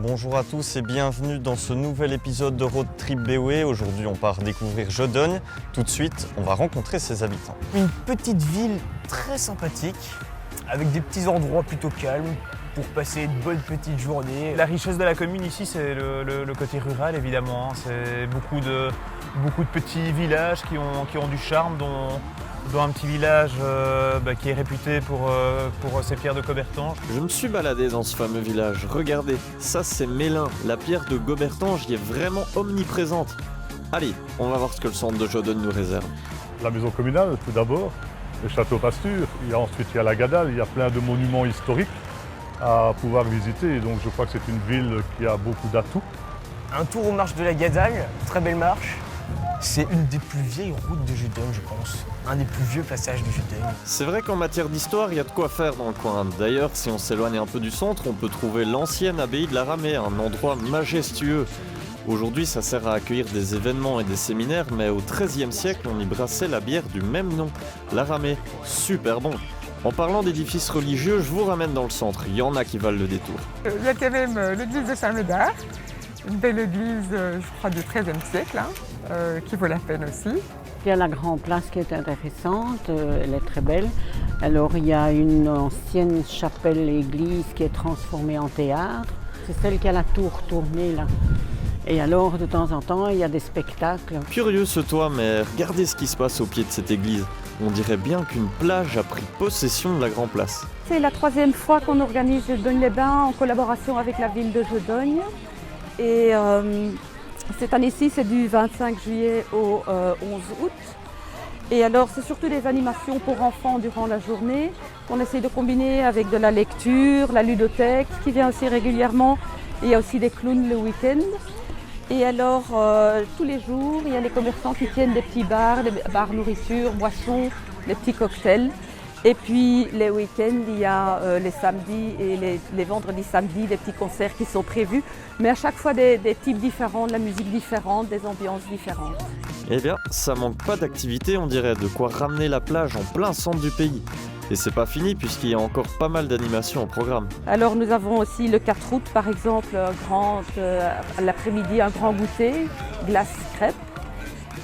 Bonjour à tous et bienvenue dans ce nouvel épisode de Road Trip BOE. Aujourd'hui, on part découvrir Jodogne. Tout de suite, on va rencontrer ses habitants. Une petite ville très sympathique, avec des petits endroits plutôt calmes pour passer une bonne petite journée. La richesse de la commune ici, c'est le côté rural évidemment. C'est beaucoup de petits villages qui ont du charme, dont un petit village qui est réputé pour ses pierres de Gobertange. Je me suis baladé dans ce fameux village. Regardez, ça c'est Mélin. La pierre de Gobertange y est vraiment omniprésente. Allez, on va voir ce que le centre de Jodogne nous réserve. La maison communale, tout d'abord, le château Pasture, ensuite il y a la Gadale, il y a plein de monuments historiques à pouvoir visiter. Donc je crois que c'est une ville qui a beaucoup d'atouts. Un tour aux marches de la Gadale, très belle marche. C'est une des plus vieilles routes de Jodogne, je pense. Un des plus vieux passages de Jodogne. C'est vrai qu'en matière d'histoire, il y a de quoi faire dans le coin. D'ailleurs, si on s'éloigne un peu du centre, on peut trouver l'ancienne abbaye de la Ramée, un endroit majestueux. Aujourd'hui, ça sert à accueillir des événements et des séminaires, mais au XIIIe siècle, on y brassait la bière du même nom, la Ramée. Super bon. En parlant d'édifices religieux, je vous ramène dans le centre. Il y en a qui valent le détour. Il y a quand même l'église de Saint-Médard, une belle église, je crois, du XIIIe siècle, qui vaut la peine aussi. Il y a la Grande Place qui est intéressante, elle est très belle. Alors il y a une ancienne chapelle-église qui est transformée en théâtre. C'est celle qui a la tour tournée là. Et alors de temps en temps il y a des spectacles. Curieux ce toit, mais regardez ce qui se passe au pied de cette église. On dirait bien qu'une plage a pris possession de la Grande Place. C'est la troisième fois qu'on organise Jodogne-les-Bains en collaboration avec la ville de Jodogne. Et cette année-ci, c'est du 25 juillet au 11 août. Et alors, c'est surtout des animations pour enfants durant la journée qu'on essaie de combiner avec de la lecture, la ludothèque qui vient aussi régulièrement. Il y a aussi des clowns le week-end. Et alors, tous les jours, il y a les commerçants qui tiennent des petits bars, des bars nourriture, boissons, des petits cocktails. Et puis les week-ends, il y a les samedis et les vendredis samedis, des petits concerts qui sont prévus. Mais à chaque fois des types différents, de la musique différente, des ambiances différentes. Eh bien, ça manque pas d'activité, on dirait, de quoi ramener la plage en plein centre du pays. Et c'est pas fini puisqu'il y a encore pas mal d'animations au programme. Alors nous avons aussi le 4 août par exemple, l'après-midi un grand goûter, glace crêpes.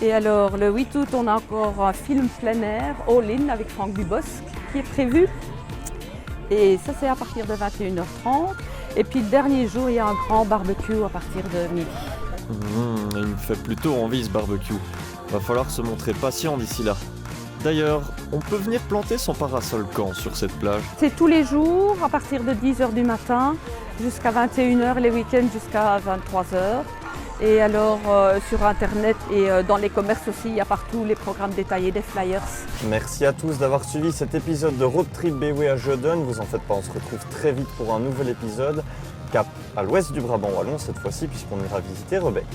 Et alors le 8 août on a encore un film plein air, All In avec Franck Dubosc qui est prévu. Et ça c'est à partir de 21h30. Et puis le dernier jour il y a un grand barbecue à partir de midi. Il me fait plutôt envie ce barbecue. Va falloir se montrer patient d'ici là. D'ailleurs, on peut venir planter son parasol quand sur cette plage? C'est tous les jours à partir de 10h du matin jusqu'à 21h, les week-ends jusqu'à 23h. Et alors sur internet et dans les commerces aussi, il y a partout les programmes détaillés, des flyers. Merci à tous d'avoir suivi cet épisode de Road Trip BOE à Jodogne. Vous en faites pas, on se retrouve très vite pour un nouvel épisode. Cap à l'ouest du Brabant wallon cette fois-ci puisqu'on ira visiter Rebec.